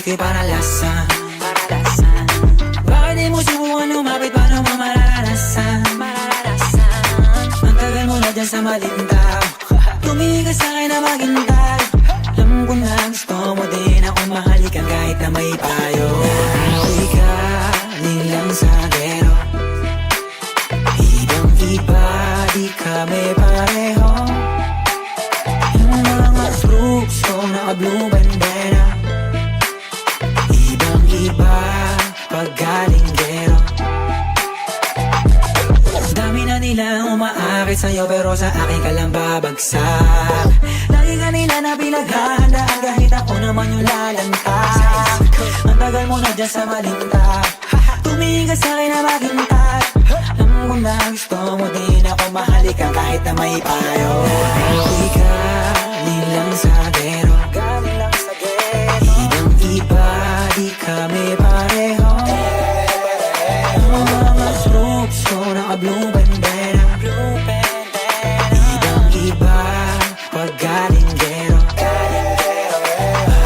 whisky para lasang. Bakit di mo subukan lumapit, paano mo mararanasan? Ang tagal mo na dyan sa malindaw, tumingin ka sa'kin na maghintay. Alam ko na gusto mo din ako mahalikan kahit na may payo. Ako'y galing lang sa gero, ibang iba, di kami pareho. Yung mga fruits ko naka-blue bandera, ibang iba pag galing gero. Dami na nilang umaakit sa'yo pero sa akin ka lang babagsak. Lagi ka nila na pinaghahandaan kahit ako naman yung lalanta. Ang tagal mo na dyan sa malinta, tumingin ka sa'kin na maghintay. Alam ko na gusto mo din ako mahalikan kahit na may payo. Ako'y galing lang sa gero, ibang iba, di kami pareho. Yung mga fruits ko naka-blue bandera, ibang iba pag galing gero.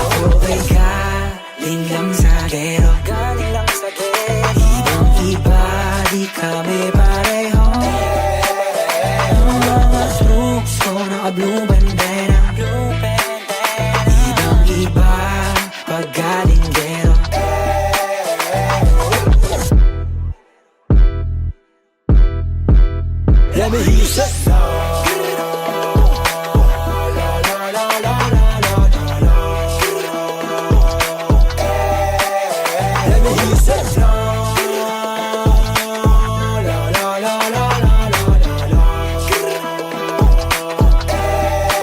Ako ay galing lang sa gero, ibang iba, di kami pareho. Yung mga fruits ko naka-blue bandera, ibang iba pag galing gero. Let me hear you say